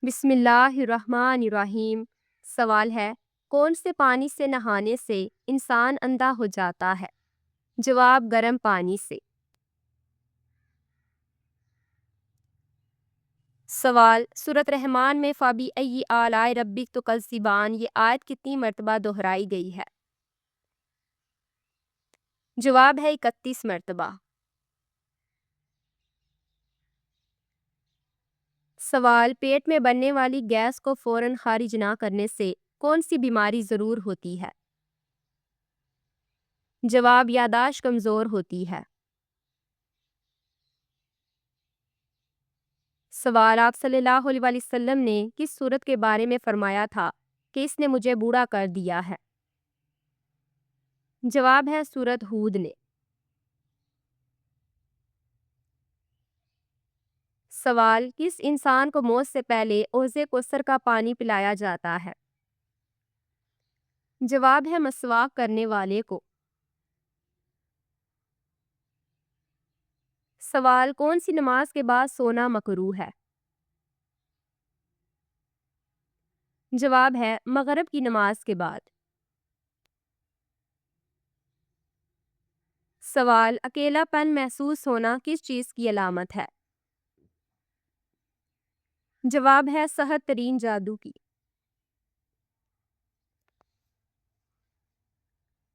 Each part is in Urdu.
بسم اللہ الرحمن الرحیم۔ سوال ہے، کون سے پانی سے نہانے سے انسان اندھا ہو جاتا ہے؟ جواب، گرم پانی سے۔ سوال، سورۃ رحمان میں فَبِأَيِّ آلَاءِ رَبِّکَ تُکَذِّبَانِ یہ آیت کتنی مرتبہ دہرائی گئی ہے؟ جواب ہے 31 مرتبہ۔ سوال، پیٹ میں بننے والی گیس کو فوراً خارج نہ کرنے سے کون سی بیماری ضرور ہوتی ہے؟ جواب، یادداشت کمزور ہوتی ہے۔ سوال، آپ صلی اللہ علیہ وسلم نے کس سورت کے بارے میں فرمایا تھا کہ اس نے مجھے بوڑھا کر دیا ہے؟ جواب ہے سورت ہود نے۔ سوال، کس انسان کو موت سے پہلے حوض کوثر کا پانی پلایا جاتا ہے؟ جواب ہے مسواک کرنے والے کو۔ سوال، کون سی نماز کے بعد سونا مکروہ ہے؟ جواب ہے مغرب کی نماز کے بعد۔ سوال، اکیلا پن محسوس ہونا کس چیز کی علامت ہے؟ جواب ہے سخت ترین جادو کی۔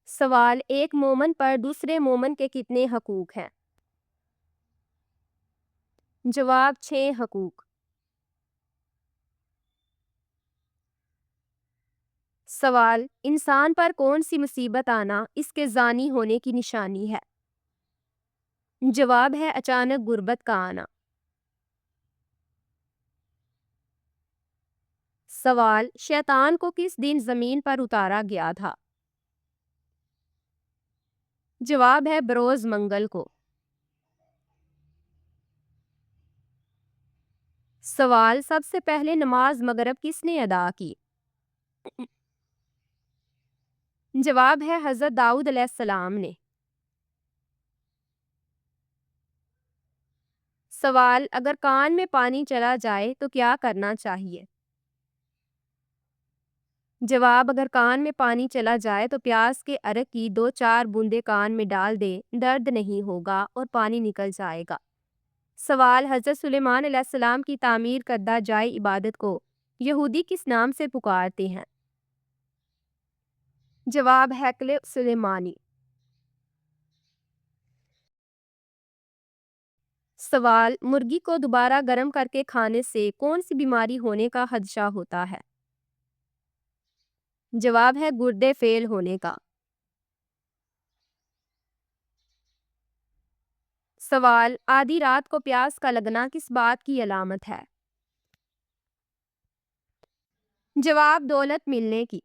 سوال، ایک مومن پر دوسرے مومن کے کتنے حقوق ہیں؟ جواب، 6 حقوق۔ سوال، انسان پر کون سی مصیبت آنا اس کے زانی ہونے کی نشانی ہے؟ جواب ہے اچانک غربت کا آنا۔ سوال، شیطان کو کس دن زمین پر اتارا گیا تھا؟ جواب ہے بروز منگل کو۔ سوال، سب سے پہلے نماز مغرب کس نے ادا کی؟ جواب ہے حضرت داؤد علیہ السلام نے۔ سوال، اگر کان میں پانی چلا جائے تو کیا کرنا چاہیے؟ جواب، اگر کان میں پانی چلا جائے تو پیاز کے عرق کی 2-4 بوندیں کان میں ڈال دیں، درد نہیں ہوگا اور پانی نکل جائے گا۔ سوال، حضرت سلیمان علیہ السلام کی تعمیر کردہ جائے عبادت کو یہودی کس نام سے پکارتے ہیں؟ جواب، ہیکل سلیمانی۔ سوال، مرغی کو دوبارہ گرم کر کے کھانے سے کون سی بیماری ہونے کا خدشہ ہوتا ہے؟ جواب ہے گردے فیل ہونے کا۔ سوال، آدھی رات کو پیاس کا لگنا کس بات کی علامت ہے؟ جواب، دولت ملنے کی۔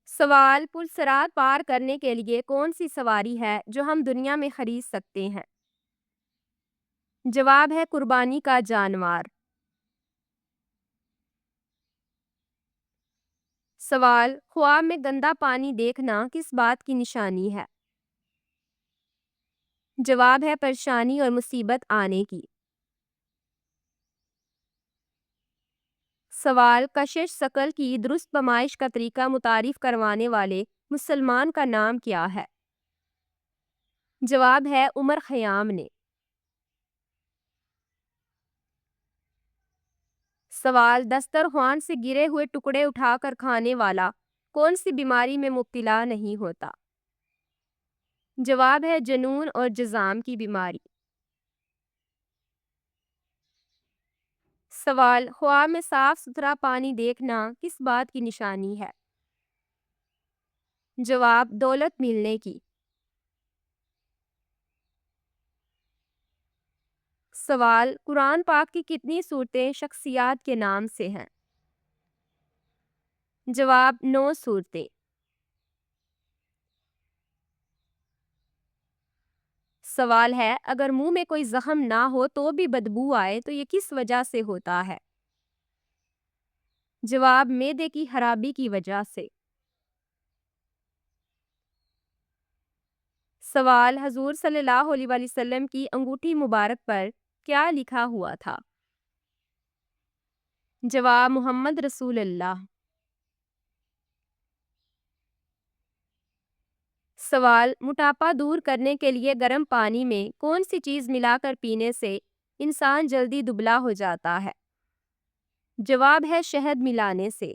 سوال، پل صراط پار کرنے کے لیے کون سی سواری ہے جو ہم دنیا میں خرید سکتے ہیں؟ جواب ہے قربانی کا جانور۔ سوال، خواب میں گندا پانی دیکھنا کس بات کی نشانی ہے؟ جواب ہے پریشانی اور مصیبت آنے کی۔ سوال، کشش ثقل کی درست پیمائش کا طریقہ متعارف کروانے والے مسلمان کا نام کیا ہے؟ جواب ہے عمر خیام نے۔ سوال، دسترخوان سے گرے ہوئے ٹکڑے اٹھا کر کھانے والا کون سی بیماری میں مبتلا نہیں ہوتا؟ جواب ہے جنون اور جذام کی بیماری۔ سوال، خواب میں صاف ستھرا پانی دیکھنا کس بات کی نشانی ہے؟ جواب، دولت ملنے کی۔ سوال، قرآن پاک کی کتنی صورتیں شخصیات کے نام سے ہیں؟ جواب، 9 صورتیں۔ سوال ہے، اگر منہ میں کوئی زخم نہ ہو تو بھی بدبو آئے تو یہ کس وجہ سے ہوتا ہے؟ جواب، معدے کی خرابی کی وجہ سے۔ سوال، حضور صلی اللہ علیہ وسلم کی انگوٹھی مبارک پر کیا لکھا ہوا تھا؟ جواب محمد رسول اللہ۔ سوال موٹاپا دور کرنے کے لیے گرم پانی میں کون سی چیز ملا کر پینے سے انسان جلدی دبلا ہو جاتا ہے؟ جواب ہے شہد ملانے سے۔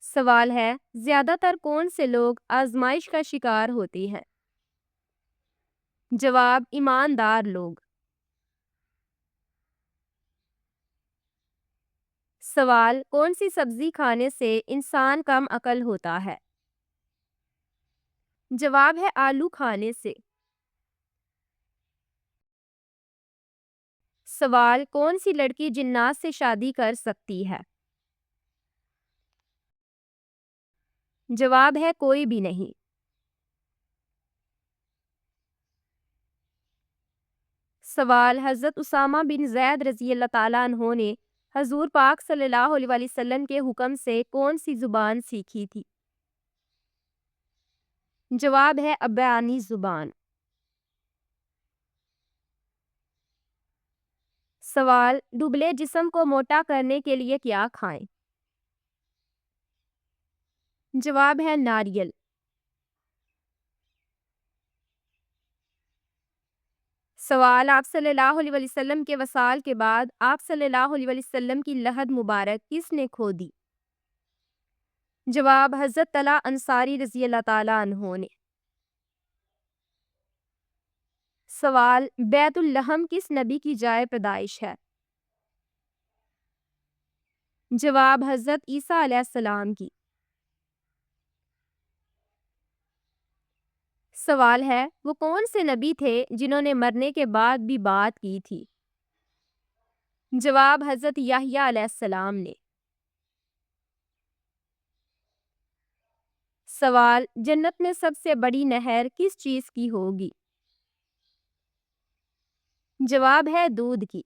سوال ہے زیادہ تر کون سے لوگ آزمائش کا شکار ہوتی ہیں؟ جواب ایماندار لوگ۔ سوال کون سی سبزی کھانے سے انسان کم عقل ہوتا ہے؟ جواب ہے آلو کھانے سے۔ سوال کون سی لڑکی جنات سے شادی کر سکتی ہے؟ جواب ہے کوئی بھی نہیں۔ سوال حضرت اسامہ بن زید رضی اللہ تعالیٰ عنہ نے حضور پاک صلی اللہ علیہ وسلم کے حکم سے کون سی زبان سیکھی تھی؟ جواب ہے عبرانی زبان۔ سوال دبلے جسم کو موٹا کرنے کے لیے کیا کھائیں؟ جواب ہے ناریل۔ سوال آپ صلی اللہ علیہ وسلم کے وصال کے بعد آپ صلی اللہ علیہ وسلم کی لحد مبارک کس نے کھو دی؟ جواب حضرت طلحہ انصاری رضی اللہ تعالیٰ عنہ نے۔ سوال بیت اللحم کس نبی کی جائے پیدائش ہے؟ جواب حضرت عیسیٰ علیہ السلام کی۔ سوال ہے وہ کون سے نبی تھے جنہوں نے مرنے کے بعد بھی بات کی تھی؟ جواب حضرت یحییٰ علیہ السلام نے۔ سوال جنت میں سب سے بڑی نہر کس چیز کی ہوگی؟ جواب ہے دودھ کی۔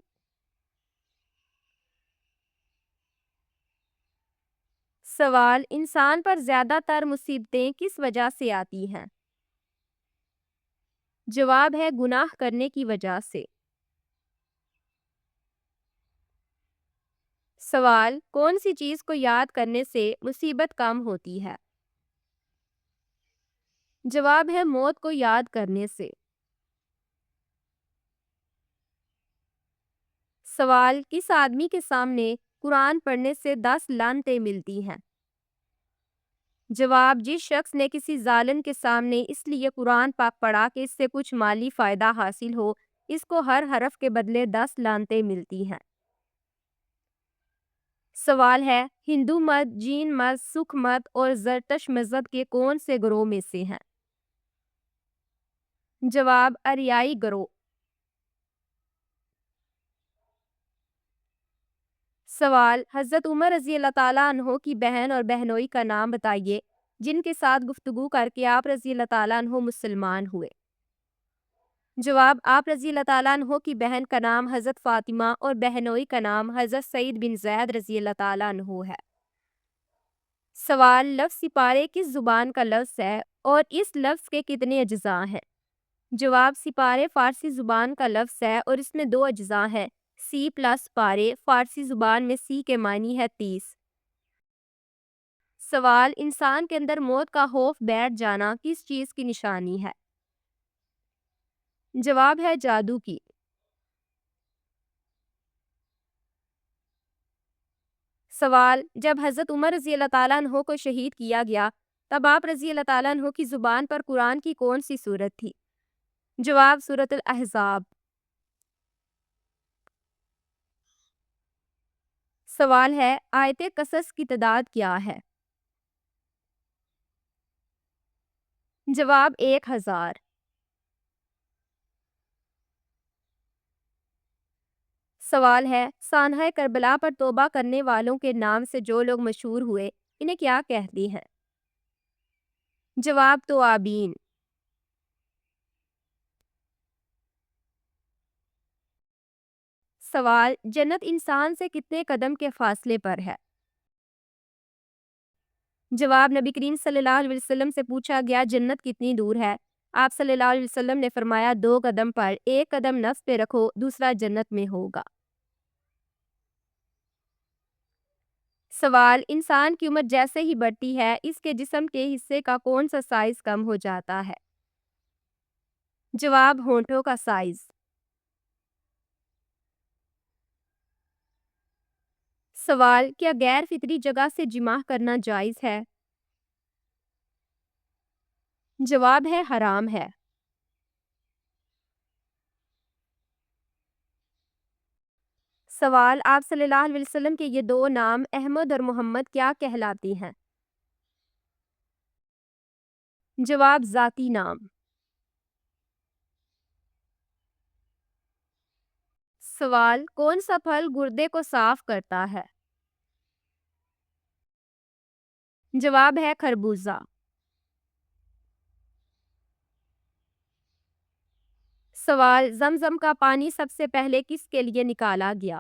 سوال انسان پر زیادہ تر مصیبتیں کس وجہ سے آتی ہیں؟ جواب ہے گناہ کرنے کی وجہ سے۔ سوال کون سی چیز کو یاد کرنے سے مصیبت کم ہوتی ہے؟ جواب ہے موت کو یاد کرنے سے۔ سوال کس آدمی کے سامنے قرآن پڑھنے سے 10 لعنتیں ملتی ہیں؟ جواب جس شخص نے کسی ظالم کے سامنے اس لیے قرآن پاک پڑھا کہ اس سے کچھ مالی فائدہ حاصل ہو، اس کو ہر حرف کے بدلے 10 لعنتیں ملتی ہیں۔ سوال ہے ہندو مت، جین مت، سکھ مت اور زرتشت مذہب کے کون سے گروہ میں سے ہیں؟ جواب آریائی گروہ۔ سوال حضرت عمر رضی اللہ تعالیٰ عنہ کی بہن اور بہنوئی کا نام بتائیے جن کے ساتھ گفتگو کر کے آپ رضی اللہ تعالیٰ عنہ مسلمان ہوئے۔ جواب آپ رضی اللہ تعالیٰ عنہ کی بہن کا نام حضرت فاطمہ اور بہنوئی کا نام حضرت سعید بن زید رضی اللہ تعالیٰ عنہ ہے۔ سوال لفظ سپارے کس زبان کا لفظ ہے اور اس لفظ کے کتنے اجزاء ہیں؟ جواب سپارے فارسی زبان کا لفظ ہے اور اس میں 2 اجزاء ہیں، سی پلس پارے، فارسی زبان میں سی کے معنی ہے 30۔ سوال انسان کے اندر موت کا خوف بیٹھ جانا کس چیز کی نشانی ہے؟ جواب ہے جادو کی۔ سوال جب حضرت عمر رضی اللہ تعالیٰ عنہ کو شہید کیا گیا تب آپ رضی اللہ تعالیٰ عنہ کی زبان پر قرآن کی کون سی سورت تھی؟ جواب سورۃ الاحزاب۔ سوال ہے آیت قصص کی تعداد کیا ہے؟ جواب 1000۔ سوال ہے سانحہ کربلا پر توبہ کرنے والوں کے نام سے جو لوگ مشہور ہوئے انہیں کیا کہتے ہیں؟ جواب توابین۔ سوال جنت انسان سے کتنے قدم کے فاصلے پر ہے؟ جواب نبی کریم صلی اللہ علیہ وسلم سے پوچھا گیا جنت کتنی دور ہے؟ آپ صلی اللہ علیہ وسلم نے فرمایا 2 قدم پر، ایک قدم نفس پہ رکھو، دوسرا جنت میں ہوگا۔ سوال، انسان کی عمر جیسے ہی بڑھتی ہے اس کے جسم کے حصے کا کون سا سائز کم ہو جاتا ہے؟ جواب، ہونٹوں کا سائز۔ سوال، کیا غیر فطری جگہ سے جماع کرنا جائز ہے؟ جواب ہے حرام ہے۔ سوال، آپ صلی اللہ علیہ وسلم کے یہ 2 نام احمد اور محمد کیا کہلاتی ہیں؟ جواب، ذاتی نام۔ سوال، کون سا پھل گردے کو صاف کرتا ہے؟ جواب ہے خربوزہ۔ سوال، زمزم کا پانی سب سے پہلے کس کے لیے نکالا گیا؟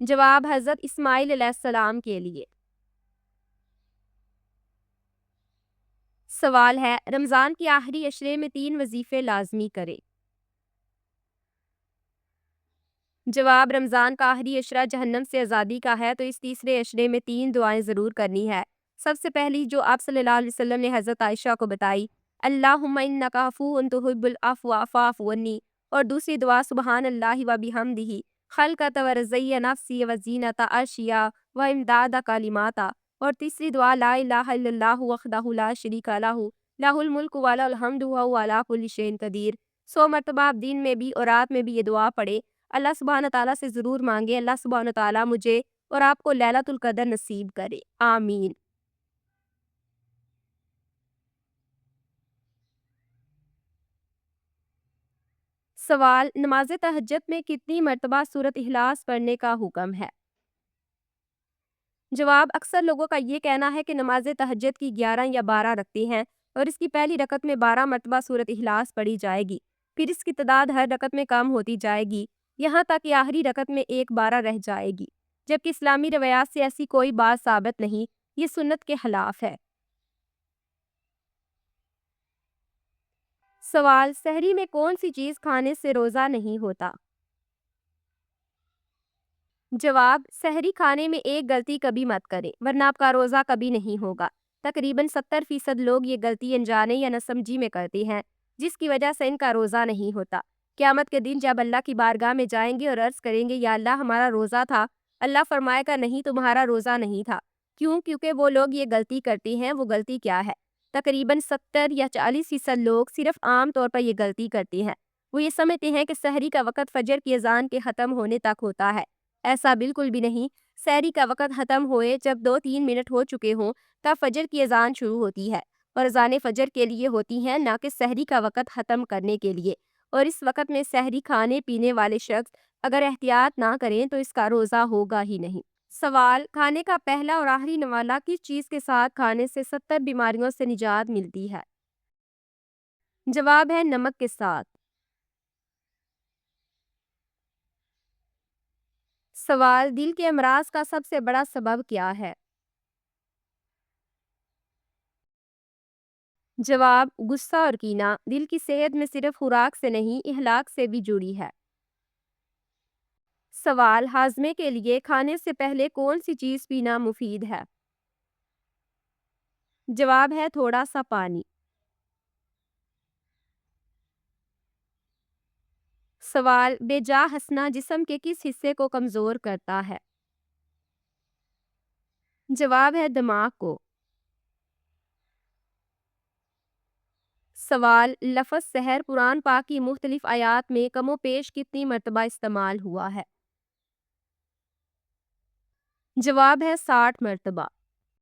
جواب، حضرت اسماعیل علیہ السلام کے لیے۔ سوال ہے، رمضان کے آخری عشرے میں 3 وظیفے لازمی کرے۔ جواب، رمضان کا آخری عشرہ جہنم سے آزادی کا ہے تو اس تیسرے عشرے میں 3 دعائیں ضرور کرنی ہے۔ سب سے پہلی جو آپ صلی اللہ علیہ وسلم نے حضرت عائشہ کو بتائی، اللہم انک عفو تحب العفو فاعف عنی، اور دوسری دعا سبحان اللہ و بحمدہ خلقت و رضی نفسی و زینت عرشیا و امداد کلماتا، اور تیسری دعا لا الہ الا اللہ وحدہ لا شریک لہ لہ الملک و لہ الحمد وہو علی کل شیء قدیر۔ 100 مرتبہ آپ دن میں بھی اور رات میں بھی یہ دعا پڑھے۔ اللہ سبحانہ تعالیٰ سے ضرور مانگے اللہ سبحانہ تعالیٰ مجھے اور آپ کو لیلۃ القدر نصیب کرے، آمین۔ سوال، نماز تہجد میں کتنی مرتبہ سورۃ اخلاص پڑھنے کا حکم ہے؟ جواب، اکثر لوگوں کا یہ کہنا ہے کہ نماز تہجد کی 11 یا 12 رکعتیں ہیں اور اس کی پہلی رکعت میں 12 مرتبہ سورۃ اخلاص پڑھی جائے گی، پھر اس کی تعداد ہر رکعت میں کم ہوتی جائے گی، یہاں تک کہ آخری رکعت میں ایک 12 رہ جائے گی، جبکہ اسلامی روایات سے ایسی کوئی بات ثابت نہیں، یہ سنت کے خلاف ہے۔ سوال، سحری میں کون سی چیز کھانے سے روزہ نہیں ہوتا؟ جواب، سحری کھانے میں ایک غلطی کبھی مت کریں ورنہ آپ کا روزہ کبھی نہیں ہوگا۔ تقریباً 70% لوگ یہ غلطی انجانے یا نہ سمجھی میں کرتے ہیں، جس کی وجہ سے ان کا روزہ نہیں ہوتا۔ قیامت کے دن جب اللہ کی بارگاہ میں جائیں گے اور عرض کریں گے یا اللہ ہمارا روزہ تھا، اللہ فرمائے گا نہیں تمہارا روزہ نہیں تھا۔ کیوں؟ کیونکہ وہ لوگ یہ غلطی کرتے ہیں۔ وہ غلطی کیا ہے؟ تقریباً 70 یا 40% لوگ صرف عام طور پر یہ غلطی کرتے ہیں۔ وہ یہ سمجھتے ہیں کہ سحری کا وقت فجر کی اذان کے ختم ہونے تک ہوتا ہے۔ ایسا بالکل بھی نہیں۔ سحری کا وقت ختم ہوئے جب 2-3 منٹ ہو چکے ہوں تب فجر کی اذان شروع ہوتی ہے، اور اذانیں فجر کے لیے ہوتی ہیں نہ کہ سحری کا وقت ختم کرنے کے لیے، اور اس وقت میں سحری کھانے پینے والے شخص اگر احتیاط نہ کریں تو اس کا روزہ ہوگا ہی نہیں۔ سوال، کھانے کا پہلا اور آخری نوالہ کس چیز کے ساتھ کھانے سے 70 بیماریوں سے نجات ملتی ہے؟ جواب ہے نمک کے ساتھ۔ سوال، دل کے امراض کا سب سے بڑا سبب کیا ہے؟ جواب، غصہ اور کینہ۔ دل کی صحت میں صرف خوراک سے نہیں اخلاق سے بھی جڑی ہے۔ سوال، ہاضمے کے لیے کھانے سے پہلے کون سی چیز پینا مفید ہے؟ جواب ہے تھوڑا سا پانی۔ سوال، بے جا ہنسنا جسم کے کس حصے کو کمزور کرتا ہے؟ جواب ہے دماغ کو۔ سوال، لفظ سحر قرآن پاک کی مختلف آیات میں کم و بیش کتنی مرتبہ استعمال ہوا ہے؟ جواب ہے 60 مرتبہ۔